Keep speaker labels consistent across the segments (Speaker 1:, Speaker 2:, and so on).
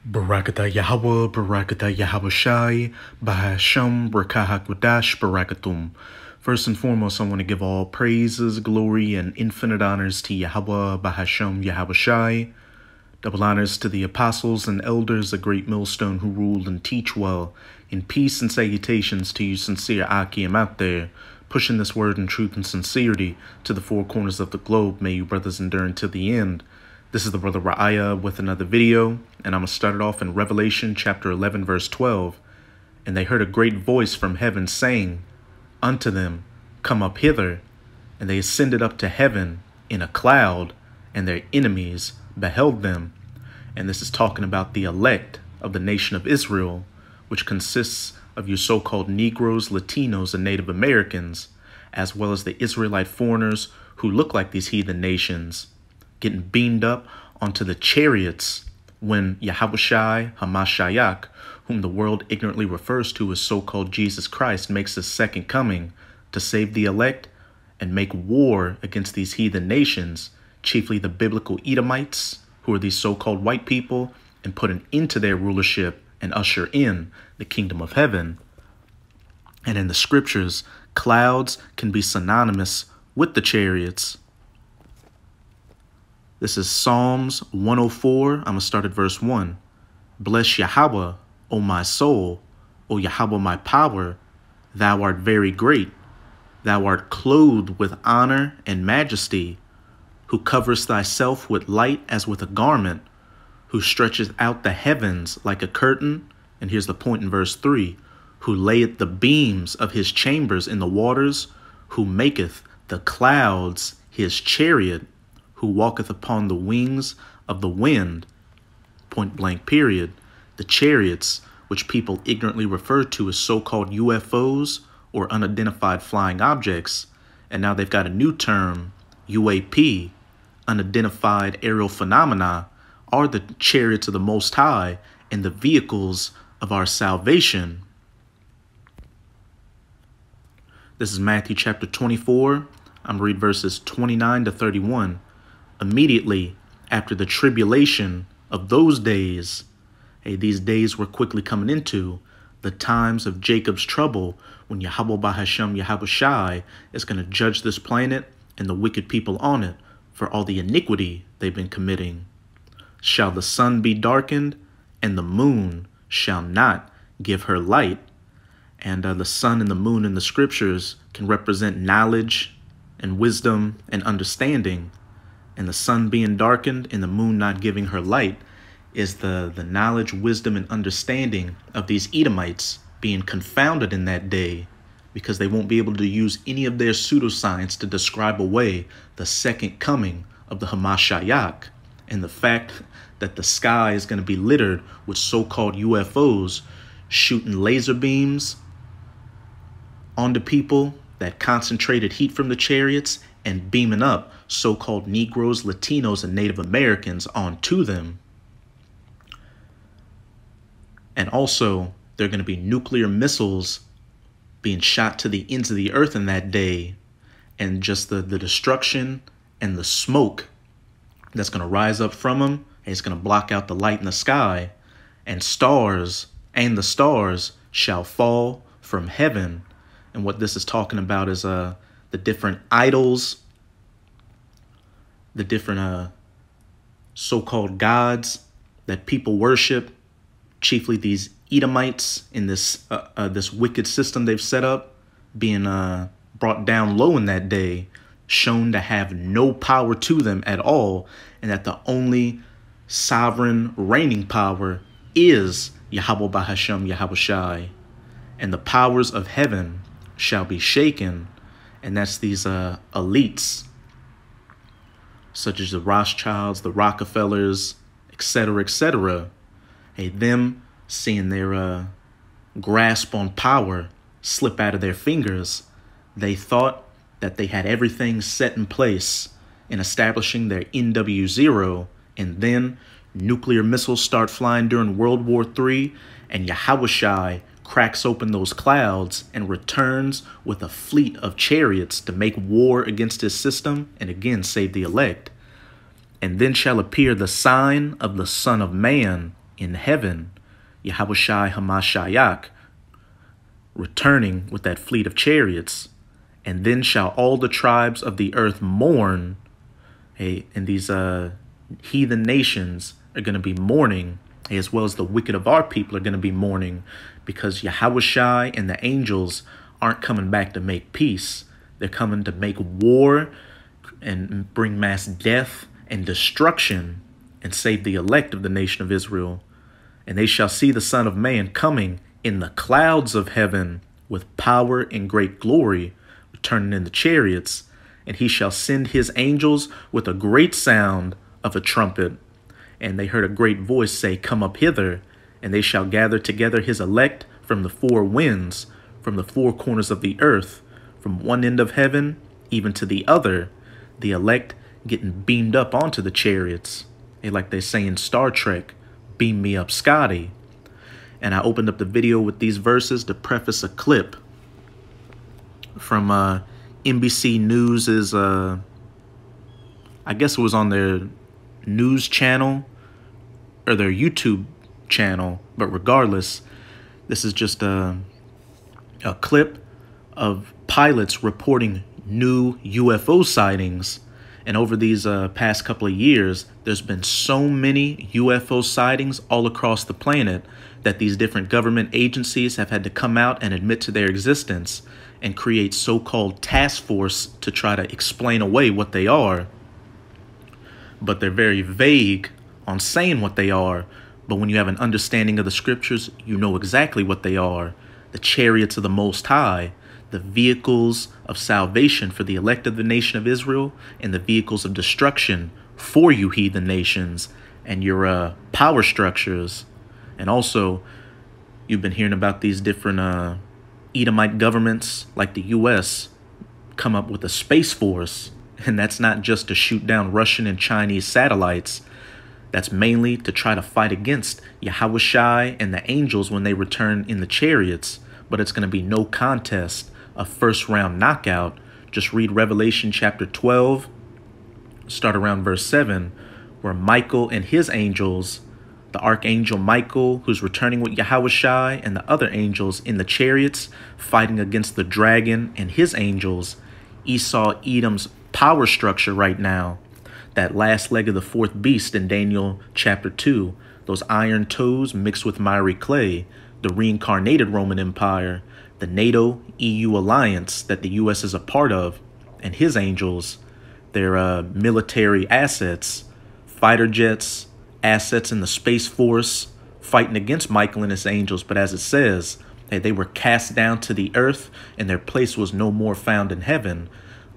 Speaker 1: Barakatah Yahweh, Barakatah Yahweh Shai, Bahasham, Brakahakwadash, Barakatum. First and foremost, I want to give all praises, glory, and infinite honors to Yahweh, Bahasham, Yahweh Shai. Double honors to the apostles and elders, a great millstone who rule and teach well. In peace and salutations to you sincere Akim out there, pushing this word in truth and sincerity to the four corners of the globe. May you brothers endure until the end. This is the brother Ra'aya with another video, and I'm going to start it off in Revelation chapter 11, verse 12. And they heard a great voice from heaven saying unto them, Come up hither. And they ascended up to heaven in a cloud, and their enemies beheld them. And this is talking about the elect of the nation of Israel, which consists of your so-called Negroes, Latinos, and Native Americans, as well as the Israelite foreigners who look like these heathen nations, getting beamed up onto the chariots when Yahushai Hamashiach, whom the world ignorantly refers to as so-called Jesus Christ, makes his second coming to save the elect and make war against these heathen nations, chiefly the biblical Edomites, who are these so-called white people, and put an end to their rulership and usher in the kingdom of heaven. And in the scriptures, clouds can be synonymous with the chariots. This is Psalms 104. I'm going to start at verse 1. Bless Yahweh, O my soul, O Yahweh my power. Thou art very great. Thou art clothed with honor and majesty, who coverest thyself with light as with a garment, who stretcheth out the heavens like a curtain. And here's the point in verse 3. Who layeth the beams of his chambers in the waters, who maketh the clouds his chariot, who walketh upon the wings of the wind, point blank period. The chariots, which people ignorantly refer to as so-called UFOs or unidentified flying objects, and now they've got a new term, UAP, unidentified aerial phenomena, are the chariots of the Most High and the vehicles of our salvation. This is Matthew chapter 24. I'm reading verses 29 to 31. Immediately after the tribulation of those days, these days we're quickly coming into, the times of Jacob's trouble, when Yahweh Bahasham Yahweh Shai is going to judge this planet and the wicked people on it for all the iniquity they've been committing. Shall the sun be darkened, and the moon shall not give her light. And the sun and the moon in the scriptures can represent knowledge and wisdom and understanding. And the sun being darkened and the moon not giving her light is the knowledge, wisdom, and understanding of these Edomites being confounded in that day, because they won't be able to use any of their pseudoscience to describe away the second coming of the Hamashiach, and the fact that the sky is going to be littered with so-called UFOs shooting laser beams onto people, that concentrated heat from the chariots, and beaming up so-called Negroes, Latinos, and Native Americans onto them. And also, there are going to be nuclear missiles being shot to the ends of the earth in that day, and just the destruction and the smoke that's going to rise up from them, and it's going to block out the light in the sky, and the stars shall fall from heaven. And what this is talking about is the different idols, the different so-called gods that people worship, chiefly these Edomites in this wicked system they've set up, being brought down low in that day, shown to have no power to them at all, and that the only sovereign reigning power is Yahweh Bahasham Yahweh Shai, and the powers of heaven shall be shaken. And that's these elites, such as the Rothschilds, the Rockefellers, etc., etc. Them seeing their grasp on power slip out of their fingers, they thought that they had everything set in place in establishing their NW0, and then nuclear missiles start flying during World War III, and Yahushai cracks open those clouds and returns with a fleet of chariots to make war against his system and again save the elect. And then shall appear the sign of the Son of Man in heaven, Yahawashi Hamashiach, returning with that fleet of chariots. And then shall all the tribes of the earth mourn. Hey, and these heathen nations are going to be mourning, as well as the wicked of our people are going to be mourning, because Yahawashi and the angels aren't coming back to make peace. They're coming to make war and bring mass death and destruction and save the elect of the nation of Israel. And they shall see the Son of Man coming in the clouds of heaven with power and great glory, returning in the chariots. And he shall send his angels with a great sound of a trumpet. And they heard a great voice say, Come up hither. And they shall gather together his elect from the four winds, from the four corners of the earth, from one end of heaven even to the other, the elect getting beamed up onto the chariots. Like they say in Star Trek, beam me up, Scotty. And I opened up the video with these verses to preface a clip from NBC News' I guess it was on their news channel or their YouTube channel, but regardless, this is just a clip of pilots reporting new UFO sightings. And over these past couple of years, there's been so many UFO sightings all across the planet that these different government agencies have had to come out and admit to their existence and create so-called task force to try to explain away what they are. But they're very vague on saying what they are. But when you have an understanding of the scriptures, you know exactly what they are. The chariots of the Most High, the vehicles of salvation for the elect of the nation of Israel, and the vehicles of destruction for you heathen nations and your power structures. And also, you've been hearing about these different Edomite governments like the U.S. come up with a space force. And that's not just to shoot down Russian and Chinese satellites. That's mainly to try to fight against Yahawashi and the angels when they return in the chariots. But it's going to be no contest, a first-round knockout. Just read Revelation chapter 12, start around verse 7, where Michael and his angels, the archangel Michael, who's returning with Yahawashi, and the other angels in the chariots, fighting against the dragon and his angels. Esau, Edom's power structure right now, that last leg of the fourth beast in Daniel chapter 2, those iron toes mixed with miry clay, the reincarnated Roman Empire, the NATO-EU alliance that the U.S. is a part of, and his angels, their military assets, fighter jets, assets in the Space Force, fighting against Michael and his angels. But as it says, they were cast down to the earth, and their place was no more found in heaven.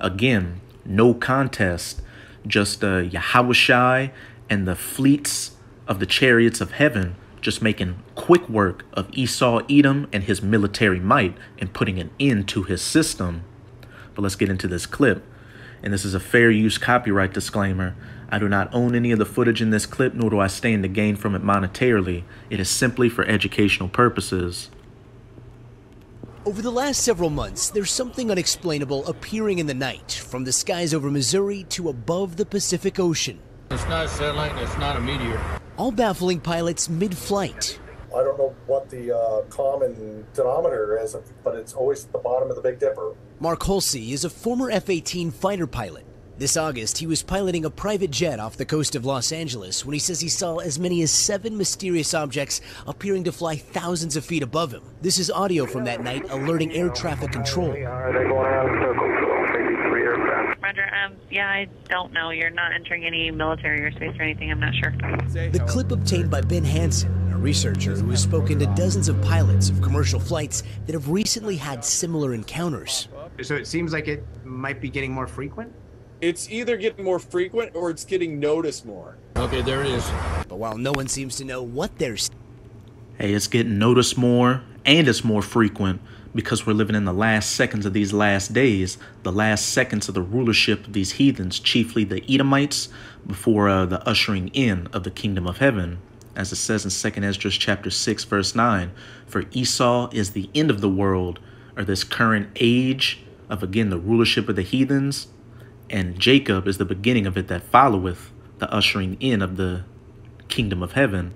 Speaker 1: Again, no contest, just Yahawashi and the fleets of the chariots of heaven just making quick work of Esau, Edom, and his military might and putting an end to his system. But let's get into this clip. And this is a fair use copyright disclaimer. I do not own any of the footage in this clip, nor do I stand to gain from it monetarily. It is simply for educational purposes.
Speaker 2: Over the last several months, there's something unexplainable appearing in the night, from the skies over Missouri to above the Pacific Ocean.
Speaker 3: It's not a satellite, it's not a meteor.
Speaker 2: All baffling pilots mid-flight.
Speaker 4: I don't know what the common denominator is, but it's always at the bottom of the Big Dipper.
Speaker 2: Mark Holsey is a former F-18 fighter pilot. This August, he was piloting a private jet off the coast of Los Angeles when he says he saw as many as 7 mysterious objects appearing to fly thousands of feet above him. This is audio from that night alerting air traffic control.
Speaker 5: Are they going out in circles? Maybe 3 aircraft.
Speaker 6: Roger. Yeah, I don't know. You're not entering any military airspace or anything. I'm not sure.
Speaker 2: The clip obtained by Ben Hansen, a researcher who has spoken to dozens of pilots of commercial flights that have recently had similar encounters.
Speaker 7: So it seems like it might be getting more frequent?
Speaker 8: It's either getting more frequent or it's getting noticed more.
Speaker 3: Okay, there it is.
Speaker 2: But while no one seems to know what they're seeing,
Speaker 1: Hey, it's getting noticed more and it's more frequent because we're living in the last seconds of these last days, the last seconds of the rulership of these heathens, chiefly the Edomites, before the ushering in of the kingdom of heaven. As it says in 2 Esdras chapter 6, verse 9, for Esau is the end of the world, or this current age of, again, the rulership of the heathens, and Jacob is the beginning of it that followeth, the ushering in of the kingdom of heaven.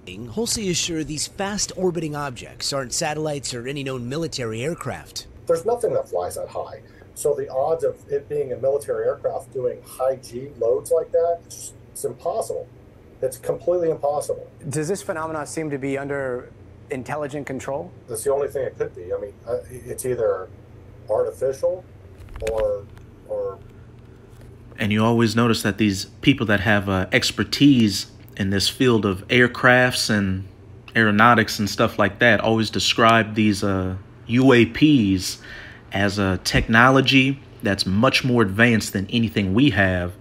Speaker 2: Halsey is sure these fast-orbiting objects aren't satellites or any known military aircraft.
Speaker 4: There's nothing that flies that high. So the odds of it being a military aircraft doing high G loads like that, it's impossible. It's completely impossible.
Speaker 9: Does this phenomenon seem to be under intelligent control?
Speaker 4: That's the only thing it could be. I mean, it's either artificial or
Speaker 1: And you always notice that these people that have expertise in this field of aircrafts and aeronautics and stuff like that always describe these UAPs as a technology that's much more advanced than anything we have.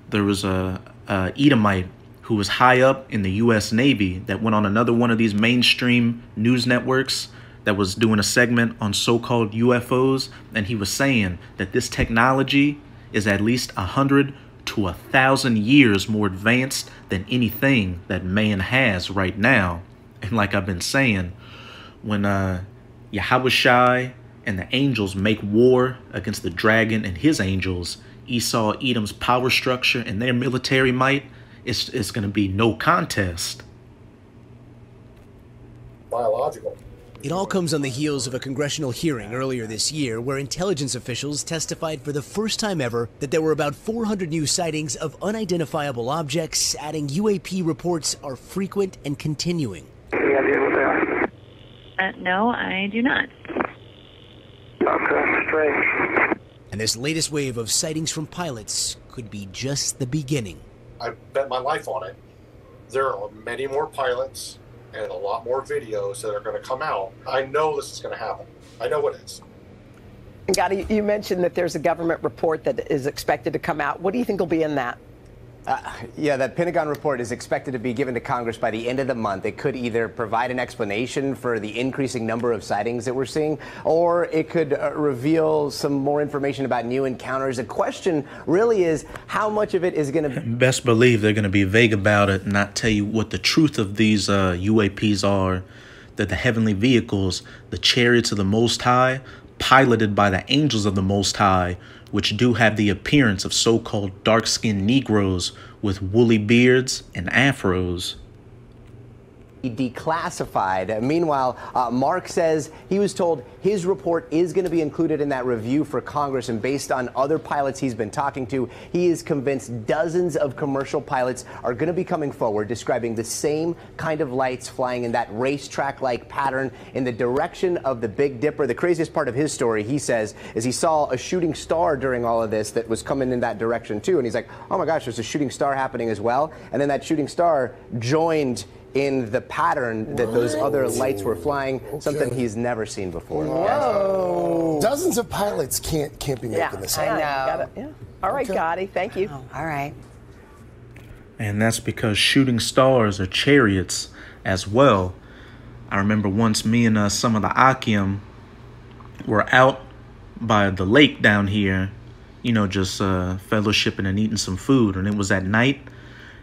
Speaker 1: There was a Edomite who was high up in the U.S. Navy that went on another one of these mainstream news networks that was doing a segment on so-called UFOs, and he was saying that this technology is at least 100 to 1,000 years more advanced than anything that man has right now. And like I've been saying, when Yahushua and the angels make war against the dragon and his angels, Esau, Edom's power structure and their military might, it's going to be no contest.
Speaker 4: biological.
Speaker 2: It all comes on the heels of a congressional hearing earlier this year where intelligence officials testified for the first time ever that there were about 400 new sightings of unidentifiable objects, adding UAP reports are frequent and continuing.
Speaker 5: Any idea what they are?
Speaker 6: No, I do not.
Speaker 5: Okay, strange.
Speaker 2: And this latest wave of sightings from pilots could be just the beginning.
Speaker 4: I bet my life on it. There are many more pilots and a lot more videos that are going to come out. I know this is going to happen. I know it is.
Speaker 10: Gotti, you mentioned that there's a government report that is expected to come out. What do you think will be in that?
Speaker 9: Yeah, that Pentagon report is expected to be given to Congress by the end of the month. It could either provide an explanation for the increasing number of sightings that we're seeing, or it could reveal some more information about new encounters. The question really is how much of it is going to...
Speaker 1: Best believe they're going to be vague about it and not tell you what the truth of these UAPs are. That the heavenly vehicles, the chariots of the Most High, piloted by the angels of the Most High, which do have the appearance of so-called dark-skinned Negroes with woolly beards and afros.
Speaker 9: Declassified. Meanwhile, Mark says he was told his report is going to be included in that review for Congress, and based on other pilots he's been talking to, he is convinced dozens of commercial pilots are going to be coming forward describing the same kind of lights flying in that racetrack-like pattern in the direction of the Big Dipper. The craziest part of his story, he says, is he saw a shooting star during all of this that was coming in that direction too, and he's like, oh my gosh, there's a shooting star happening as well, and then that shooting star joined in the pattern that those other lights were flying, something he's never seen before.
Speaker 11: Whoa. Dozens of pilots can't be making this
Speaker 10: I
Speaker 11: happen.
Speaker 10: know. All right, Gotti, thank you.
Speaker 12: All right.
Speaker 1: And that's because shooting stars are chariots as well. I remember once me and some of the Akim were out by the lake down here, you know, just fellowshipping and eating some food. And it was at night,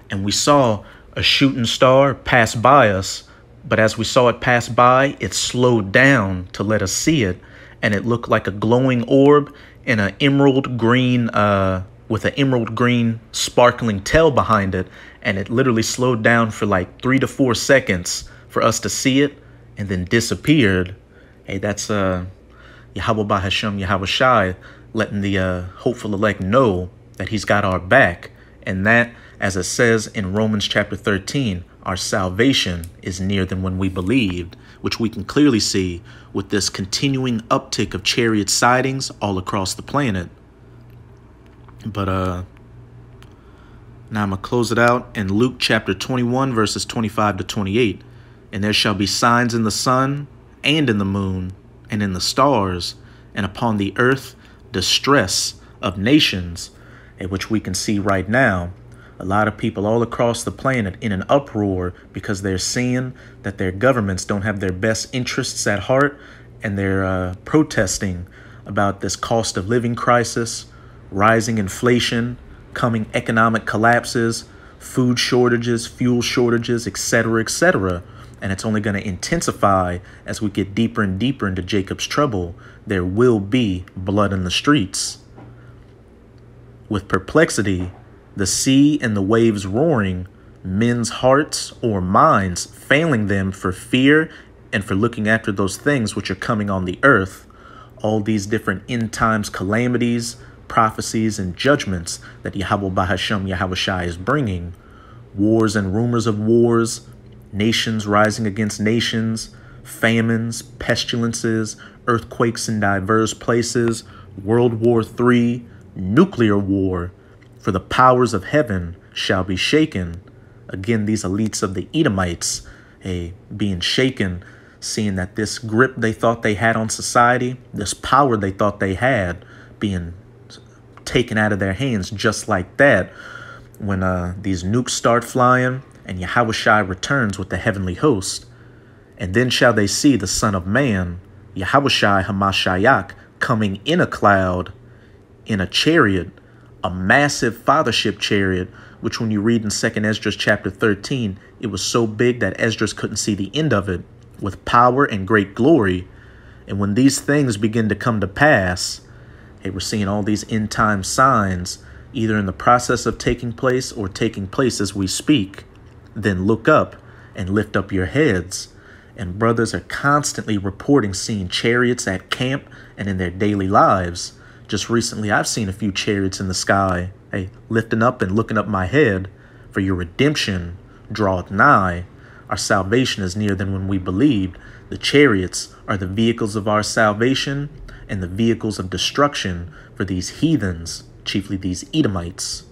Speaker 1: and we saw a shooting star pass by us, but as we saw it pass by, it slowed down to let us see it, and it looked like a glowing orb in an emerald green, with an emerald green sparkling tail behind it, and it literally slowed down for like 3 to 4 seconds for us to see it, and then disappeared. Hey, that's Yahweh Bahashem Yahushai letting the hopeful elect know that he's got our back, and that, as it says in Romans chapter 13, our salvation is nearer than when we believed, which we can clearly see with this continuing uptick of chariot sightings all across the planet. But now I'm going to close it out in Luke chapter 21, verses 25 to 28. And there shall be signs in the sun and in the moon and in the stars, and upon the earth distress of nations, which we can see right now. A lot of people all across the planet in an uproar because they're seeing that their governments don't have their best interests at heart, and they're protesting about this cost of living crisis, rising inflation, coming economic collapses, food shortages, fuel shortages, etc., etc. And it's only going to intensify as we get deeper and deeper into Jacob's trouble. There will be blood in the streets. With perplexity, the sea and the waves roaring, men's hearts or minds failing them for fear and for looking after those things which are coming on the earth. All these different end times calamities, prophecies, and judgments that Yahweh Bahashem Yahawashi is bringing. Wars and rumors of wars, nations rising against nations, famines, pestilences, earthquakes in diverse places, World War III, nuclear war, for the powers of heaven shall be shaken. Again, these elites of the Edomites, being shaken, seeing that this grip they thought they had on society, this power they thought they had, being taken out of their hands just like that. When these nukes start flying and Yahawashi returns with the heavenly host. And then shall they see the Son of Man, Yahawashi Hamashiach, coming in a cloud, in a chariot, a massive fathership chariot, which when you read in 2nd Esdras chapter 13, it was so big that Esdras couldn't see the end of it, with power and great glory. And when these things begin to come to pass, we're seeing all these end time signs, either in the process of taking place or taking place as we speak. Then look up and lift up your heads. And brothers are constantly reporting seeing chariots at camp and in their daily lives. Just recently, I've seen a few chariots in the sky, lifting up and looking up my head. For your redemption draweth nigh. Our salvation is nearer than when we believed. The chariots are the vehicles of our salvation and the vehicles of destruction for these heathens, chiefly these Edomites.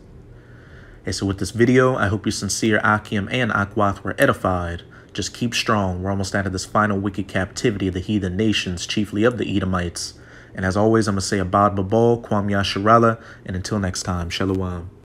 Speaker 1: So with this video, I hope you sincere Akim and Akwath were edified. Just keep strong. We're almost out of this final wicked captivity of the heathen nations, chiefly of the Edomites. And as always, I'm going to say Abad Babal, Kwam Yasharala, and until next time, Shalom.